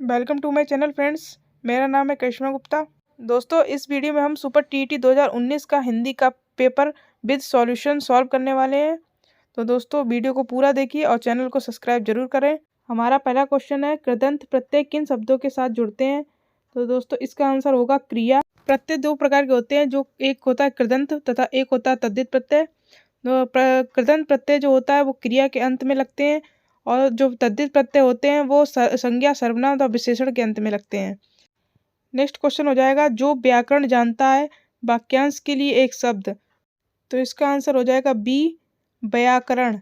Welcome to my channel friends. मेरा नाम है करिश्मा गुप्ता। दोस्तों, इस वीडियो में हम सुपर टीईटी 2019 का हिंदी का पेपर विद सॉल्यूशन सॉल्व करने वाले हैं। तो दोस्तों, वीडियो को पूरा देखिए और चैनल को सब्सक्राइब जरूर करें। हमारा पहला क्वेश्चन है, कृदंत प्रत्यय किन शब्दों के साथ जुड़ते हैं। तो दोस्तों, इसका आंसर होगा क्रिया। प्रत्यय दो प्रकार के होते हैं, जो एक होता है कृदंत तथा एक होता है तद्धित प्रत्यय। कृदंत प्रत्यय जो होता है वो क्रिया के अंत में लगते हैं, और जो तद्धित प्रत्यय होते हैं वो संज्ञा, सर्वनाम और विशेषण के अंत में लगते हैं। नेक्स्ट क्वेश्चन हो जाएगा, जो व्याकरण जानता है वाक्यांश के लिए एक शब्द। तो इसका आंसर हो जाएगा बी, व्याकरण।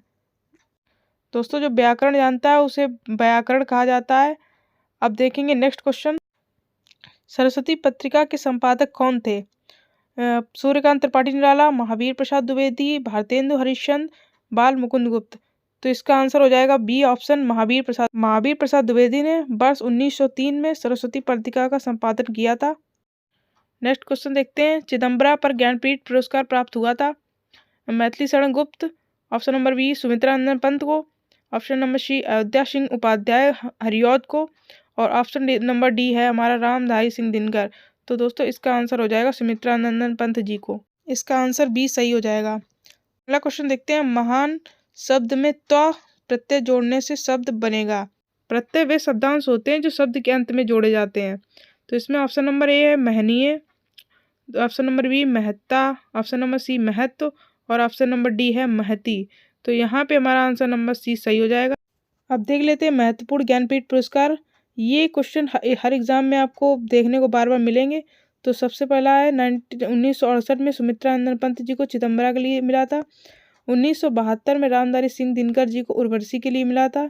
दोस्तों, जो व्याकरण जानता है उसे व्याकरण कहा जाता है। अब देखेंगे नेक्स्ट क्वेश्चन। सरस्वती पत्रिका के संपादक कौन थे। सूर्यकांत त्रिपाठी निराला, महावीर प्रसाद द्विवेदी, भारतेंदु हरिश्चंद्र, बाल मुकुंद गुप्त। तो इसका आंसर हो जाएगा बी ऑप्शन, महावीर प्रसाद। महावीर प्रसाद द्विवेदी ने वर्ष 1903 में सरस्वती पत्रिका का संपादन किया था। नेक्स्ट क्वेश्चन देखते हैं, चिदम्बरा पर ज्ञानपीठ पुरस्कार प्राप्त हुआ था। Maithili Sharan Gupt, option number B Sumitra Nandan Pant को, option number C Ayodhya Singh Upadhyay Hariaudh को, और ऑप्शन नंबर डी है हमारा रामधारी सिंह दिनकर। तो दोस्तों, इसका आंसर हो जाएगा सुमित्रा नंदन पंत जी को। इसका आंसर बी सही हो जाएगा। अगला क्वेश्चन देखते हैं, महान शब्द में त्व प्रत्यय जोड़ने से शब्द बनेगा। प्रत्यय वे शब्दांश होते हैं जो शब्द के अंत में जोड़े जाते हैं। तो इसमें ऑप्शन नंबर ए है महनीय, ऑप्शन नंबर बी महत्ता, ऑप्शन नंबर सी महत्व, और ऑप्शन नंबर डी है महती। तो यहाँ पे हमारा आंसर नंबर सी सही हो जाएगा। अब देख लेते हैं महत्वपूर्ण ज्ञानपीठ पुरस्कार। ये क्वेश्चन हर एग्जाम में आपको देखने को बार बार मिलेंगे। तो सबसे पहला है 1968 में सुमित्रा नंदन पंत जी को चिदम्बरा के लिए मिला था। 1972 में रामधारी सिंह दिनकर जी को उर्वशी के लिए मिला था।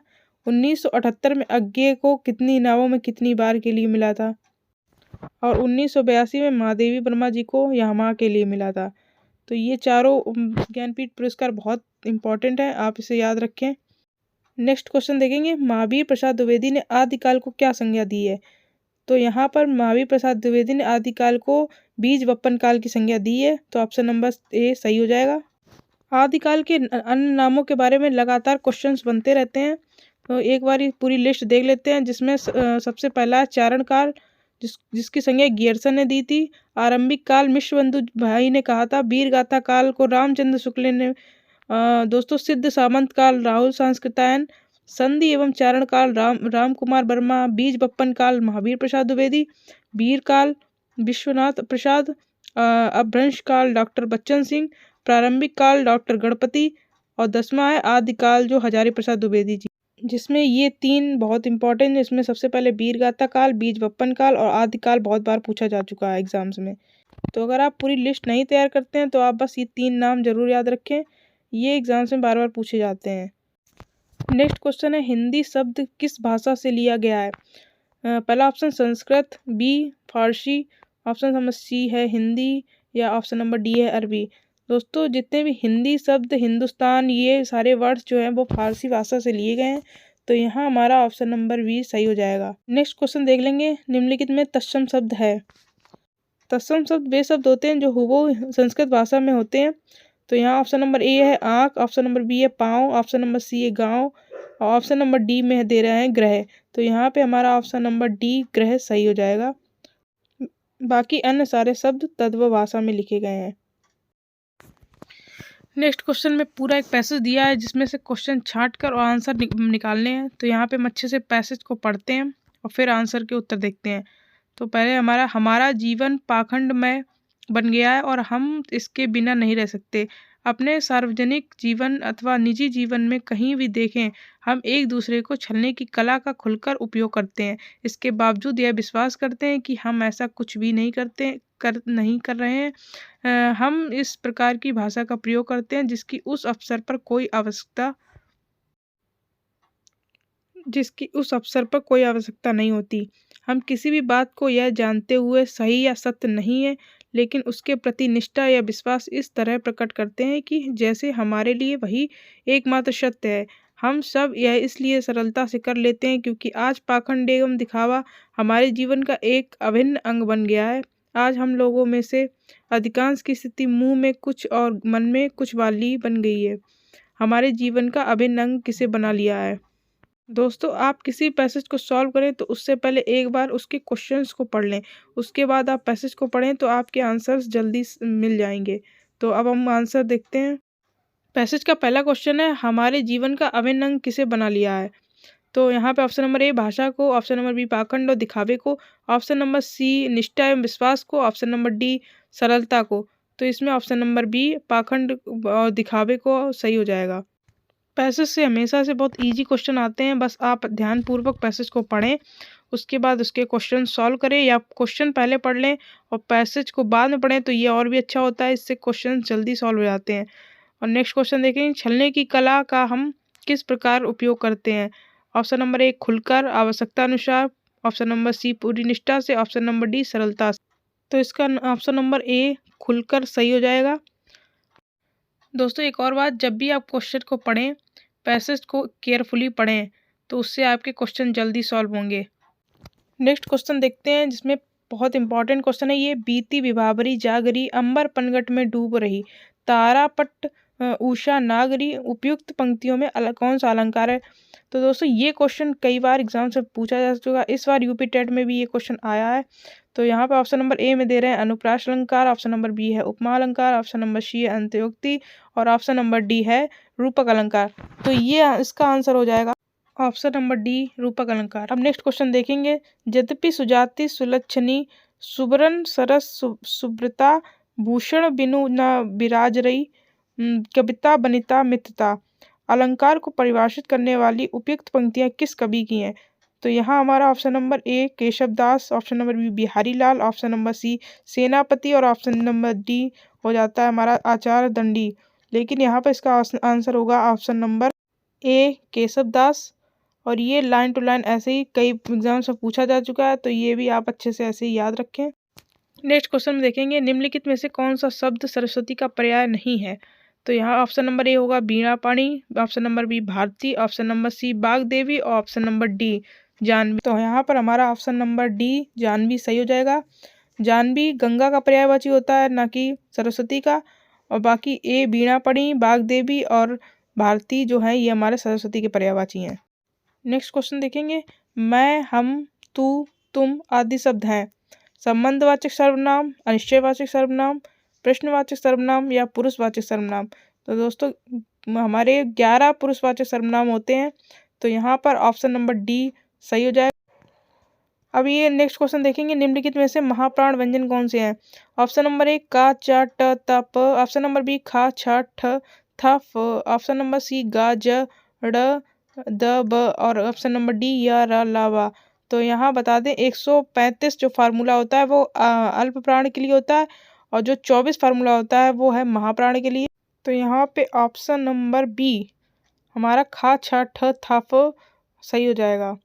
1978 में अज्ञे को कितनी नावों में कितनी बार के लिए मिला था। और 1982 में महादेवी वर्मा जी को यामा के लिए मिला था। तो ये चारों ज्ञानपीठ पुरस्कार बहुत इंपॉर्टेंट है, आप इसे याद रखें। नेक्स्ट क्वेश्चन देखेंगे, महावीर प्रसाद द्विवेदी ने आदिकाल को क्या संज्ञा दी है। तो यहाँ पर महावीर प्रसाद द्विवेदी ने आदिकाल को बीज वपन काल की संज्ञा दी है। तो ऑप्शन नंबर ए सही हो जाएगा। आदिकाल के अन्य नामों के बारे में लगातार क्वेश्चंस बनते रहते हैं। तो एक बार पूरी लिस्ट देख लेते हैं, जिसमें सबसे पहला है चारण काल, जिसकी संज्ञा गियर्सन ने दी थी। आरंभिक काल मिश्रबंधु भाई ने कहा था। वीर गाथा काल को रामचंद्र शुक्ल ने। दोस्तों, सिद्ध सामंत काल राहुल सांस्कृतायन। संधि एवं चारण काल राम कुमार वर्मा। बीज बप्पन काल महावीर प्रसाद द्विवेदी। वीर काल विश्वनाथ प्रसाद। अपभ्रंश काल डॉक्टर बच्चन सिंह। प्रारंभिक काल डॉक्टर गणपति। और 10वां है आदिकाल, जो हजारी प्रसाद द्विवेदी जी। जिसमें ये तीन बहुत इंपॉर्टेंट है। इसमें सबसे पहले वीरगाथा काल, बीज बप्पन काल और आदिकाल बहुत बार पूछा जा चुका है एग्जाम्स में। तो अगर आप पूरी लिस्ट नहीं तैयार करते हैं तो आप बस ये तीन नाम जरूर याद रखें, ये एग्जाम्स में बार बार पूछे जाते हैं। नेक्स्ट क्वेश्चन है, हिंदी शब्द किस भाषा से लिया गया है। पहला ऑप्शन संस्कृत, बी फारसी, ऑप्शन नंबर सी है हिंदी, या ऑप्शन नंबर डी है अरबी। दोस्तों, जितने भी हिंदी शब्द, हिंदुस्तान, ये सारे वर्ड्स जो हैं वो फारसी भाषा से लिए गए हैं। तो यहाँ हमारा ऑप्शन नंबर बी सही हो जाएगा। नेक्स्ट क्वेश्चन देख लेंगे, निम्नलिखित में तत्सम शब्द है। तत्सम शब्द वे शब्द होते हैं जो हूबहू संस्कृत भाषा में होते हैं। तो यहाँ ऑप्शन नंबर ए है आँख, ऑप्शन नंबर बी है पाँव, ऑप्शन नंबर सी है गाँव, और ऑप्शन नंबर डी में दे रहे हैं ग्रह। तो यहाँ पे हमारा ऑप्शन नंबर डी ग्रह सही हो जाएगा। बाकी अन्य सारे शब्द तद्भव भाषा में लिखे गए हैं। नेक्स्ट क्वेश्चन में पूरा एक पैसेज दिया है, जिसमें से क्वेश्चन छांट कर और आंसर निकालने हैं। तो यहाँ पे हम अच्छे से पैसेज को पढ़ते हैं और फिर आंसर के उत्तर देखते हैं। तो पहले हमारा जीवन पाखंडमय बन गया है और हम इसके बिना नहीं रह सकते। अपने सार्वजनिक जीवन अथवा निजी जीवन में कहीं भी देखें, हम एक दूसरे को छलने की कला का खुलकर उपयोग करते हैं। इसके बावजूद यह विश्वास करते हैं कि हम ऐसा कुछ भी नहीं कर रहे हैं। हम इस प्रकार की भाषा का प्रयोग करते हैं जिसकी उस अवसर पर कोई आवश्यकता नहीं होती। हम किसी भी बात को यह जानते हुए सही या सत्य नहीं है, लेकिन उसके प्रति निष्ठा या विश्वास इस तरह प्रकट करते हैं कि जैसे हमारे लिए वही एकमात्र सत्य है। हम सब यह इसलिए सरलता से कर लेते हैं क्योंकि आज पाखंड एवं दिखावा हमारे जीवन का एक अभिन्न अंग बन गया है। आज हम लोगों में से अधिकांश की स्थिति मुंह में कुछ और मन में कुछ वाली बन गई है। हमारे जीवन का अभिन्न अंग किसे बना लिया है। दोस्तों आप किसी पैसेज को सॉल्व करें तो उससे पहले एक बार उसके क्वेश्चंस को पढ़ लें, उसके बाद आप पैसेज को पढ़ें तो आपके आंसर्स जल्दी मिल जाएंगे। तो अब हम आंसर देखते हैं। पैसेज का पहला क्वेश्चन है, हमारे जीवन का अभिन्न अंग किसे बना लिया है? तो यहाँ पे ऑप्शन नंबर ए भाषा को, ऑप्शन नंबर बी पाखंड और दिखावे को, ऑप्शन नंबर सी निष्ठा एवं विश्वास को, ऑप्शन नंबर डी सरलता को। तो इसमें ऑप्शन नंबर बी पाखंड और दिखावे को सही हो जाएगा। पैसेज से हमेशा से बहुत इजी क्वेश्चन आते हैं, बस आप ध्यानपूर्वक पैसेज को पढ़ें, उसके बाद उसके क्वेश्चन सॉल्व करें, या क्वेश्चन पहले पढ़ लें और पैसेज को बाद में पढ़ें तो ये और भी अच्छा होता है, इससे क्वेश्चन जल्दी सॉल्व हो जाते हैं। और नेक्स्ट क्वेश्चन देखें, छलने की कला का हम किस प्रकार उपयोग करते हैं? ऑप्शन नंबर ए खुलकर, आवश्यकता अनुसार, ऑप्शन नंबर सी पूरी निष्ठा से, ऑप्शन नंबर डी सरलता से। तो इसका ऑप्शन नंबर ए खुलकर सही हो जाएगा। दोस्तों एक और बात, जब भी आप क्वेश्चन को पढ़ें, पैसेज को केयरफुली पढ़ें, तो उससे आपके क्वेश्चन जल्दी सॉल्व होंगे। नेक्स्ट क्वेश्चन देखते हैं, जिसमें बहुत इंपॉर्टेंट क्वेश्चन है ये, बीती विभावरी जागरी अंबर पनघट में डूब रही, तारापट उषा नागरी, उपयुक्त पंक्तियों में कौन सा अलंकार है? तो दोस्तों ये क्वेश्चन कई बार एग्जाम से पूछा जा चुका है, इस बार यूपी टेट में भी ये क्वेश्चन आया है। तो यहाँ पे ऑप्शन नंबर ए में दे रहे हैं अनुप्रास अलंकार, ऑप्शन नंबर बी है उपमा अलंकार, ऑप्शन नंबर सी है अंत्योक्ति और ऑप्शन नंबर डी है रूपक अलंकार। तो ये इसका आंसर हो जाएगा ऑप्शन नंबर डी रूपक अलंकार। अब नेक्स्ट क्वेश्चन देखेंगे, यद्यपि सुजाति सुलक्षणी सुबरन सरस सुब्रता भूषण बिनु न विराज रही, कविता बनिता मित्रता, अलंकार को परिभाषित करने वाली उपयुक्त पंक्तियां किस कवि की हैं? तो यहाँ हमारा option number A Keshav Das, option number B Bihari Lal, option number C Senapati और ऑप्शन नंबर डी हो जाता है हमारा आचार्य दंडी। लेकिन यहाँ पर इसका आंसर होगा ऑप्शन नंबर ए केशव दास। और ये लाइन टू लाइन ऐसे ही कई एग्जाम से पूछा जा चुका है, तो ये भी आप अच्छे से ऐसे ही याद रखें। नेक्स्ट क्वेश्चन में देखेंगे, निम्नलिखित में से कौन सा शब्द सरस्वती का पर्याय नहीं है? तो यहाँ ऑप्शन नंबर ए होगा Veena Pani, option number B Bharati, option number C Bagdevi और ऑप्शन नंबर डी जानवी। तो यहाँ पर हमारा ऑप्शन नंबर डी जानवी सही हो जाएगा। जानवी गंगा का पर्यायवाची होता है, ना कि सरस्वती का। और बाकी ए बीणा पाणी, बागदेवी और भारती जो है ये हमारे सरस्वती के पर्यायवाची हैं। नेक्स्ट क्वेश्चन देखेंगे, मैं हम तू तुम आदि शब्द हैं संबंधवाचक सर्वनाम, अनिश्चयवाचक सर्वनाम, प्रश्नवाचक सर्वनाम या पुरुषवाचक सर्वनाम। तो दोस्तों हमारे 11 पुरुषवाचक सर्वनाम होते हैं, तो यहाँ पर ऑप्शन नंबर डी सही हो जाएगा। अब ये नेक्स्ट क्वेश्चन देखेंगे, निम्नलिखित में से महाप्राण व्यंजन कौन से हैं? ऑप्शन नंबर ए का च ट त प, ऑप्शन नंबर बी खा छ ठ थ फ, ऑप्शन नंबर सी गा ज ड़ द ब और ऑप्शन नंबर डी या र ला वा। तो यहाँ बता दें 135 जो फार्मूला होता है वो अल्प प्राण के लिए होता है, और जो 24 फार्मूला होता है वो है महाप्राण के लिए। तो यहाँ पे ऑप्शन नंबर बी हमारा खा छ ठ था फ सही हो जाएगा।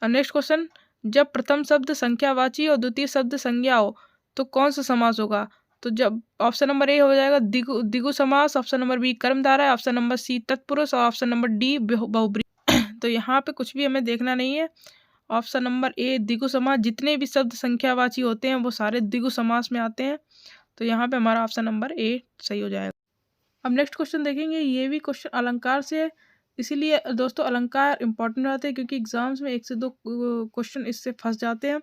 नेक्स्ट क्वेश्चन, जब प्रथम शब्द संख्यावाची और द्वितीय शब्द संज्ञा हो तो कौन सा समास होगा? तो जब ऑप्शन नंबर ए हो जाएगा द्विगु समास, ऑप्शन नंबर बी कर्मधारय, ऑप्शन नंबर सी तत्पुरुष और ऑप्शन नंबर डी बहुब्रीहि। तो यहाँ पे कुछ भी हमें देखना नहीं है, ऑप्शन नंबर ए द्विगु समास, जितने भी शब्द संख्यावाची होते हैं वो सारे द्विगु समास में आते हैं। तो यहाँ पे हमारा ऑप्शन नंबर ए सही हो जाएगा। अब नेक्स्ट क्वेश्चन देखेंगे, ये भी क्वेश्चन अलंकार से है, इसीलिए दोस्तों अलंकार इंपॉर्टेंट होते हैं क्योंकि एग्जाम्स में 1 से 2 क्वेश्चन इससे फंस जाते हैं।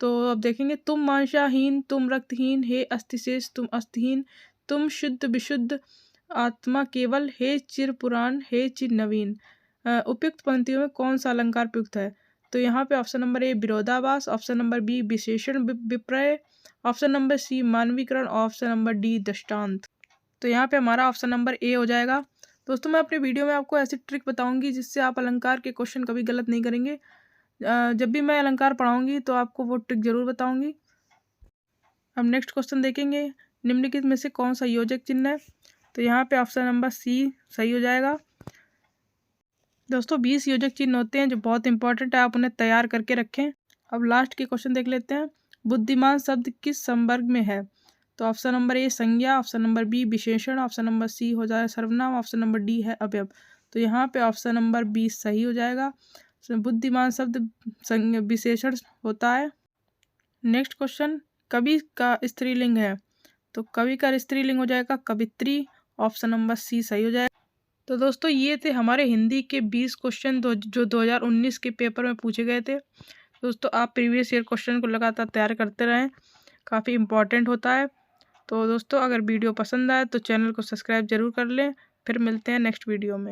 तो अब देखेंगे, तुम मांसाहीन, तुम रक्तहीन, हे अस्थिशेष तुम अस्थिहीन, तुम शुद्ध विशुद्ध आत्मा केवल, हे चिर पुराण, हे चिर नवीन, उपयुक्त पंक्तियों में कौन सा अलंकार उपयुक्त है? तो यहाँ पे ऑप्शन नंबर ए विरोधाभास, ऑप्शन नंबर बी विशेषण विपर्य, ऑप्शन नंबर सी मानवीकरण, ऑप्शन नंबर डी दृष्टांत। तो यहाँ पे हमारा ऑप्शन नंबर ए हो जाएगा। दोस्तों मैं अपने वीडियो में आपको ऐसी ट्रिक बताऊंगी जिससे आप अलंकार के क्वेश्चन कभी गलत नहीं करेंगे। जब भी मैं अलंकार पढ़ाऊंगी तो आपको वो ट्रिक जरूर बताऊंगी। अब नेक्स्ट क्वेश्चन देखेंगे, निम्नलिखित में से कौन सा योजक चिन्ह है? तो यहाँ पे ऑप्शन नंबर सी सही हो जाएगा। दोस्तों 20 योजक चिन्ह होते हैं जो बहुत इंपॉर्टेंट है, आप उन्हें तैयार करके रखें। अब लास्ट के क्वेश्चन देख लेते हैं, बुद्धिमान शब्द किस संवर्ग में है? तो ऑप्शन नंबर ए संज्ञा, ऑप्शन नंबर बी विशेषण, ऑप्शन नंबर सी हो जाए सर्वनाम, ऑप्शन नंबर डी है अवयव। तो यहाँ पे ऑप्शन नंबर बी सही हो जाएगा, बुद्धिमान शब्द विशेषण होता है। नेक्स्ट क्वेश्चन, कवि का स्त्रीलिंग है? तो कवि का स्त्रीलिंग हो जाएगा कवित्री, ऑप्शन नंबर सी सही हो जाएगा। तो दोस्तों ये थे हमारे हिंदी के 20 क्वेश्चन जो 2019 के पेपर में पूछे गए थे। दोस्तों आप प्रीवियस ईयर क्वेश्चन को लगातार तैयार करते रहें, काफ़ी इम्पॉर्टेंट होता है। तो दोस्तों अगर वीडियो पसंद आए तो चैनल को सब्सक्राइब ज़रूर कर लें। फिर मिलते हैं नेक्स्ट वीडियो में।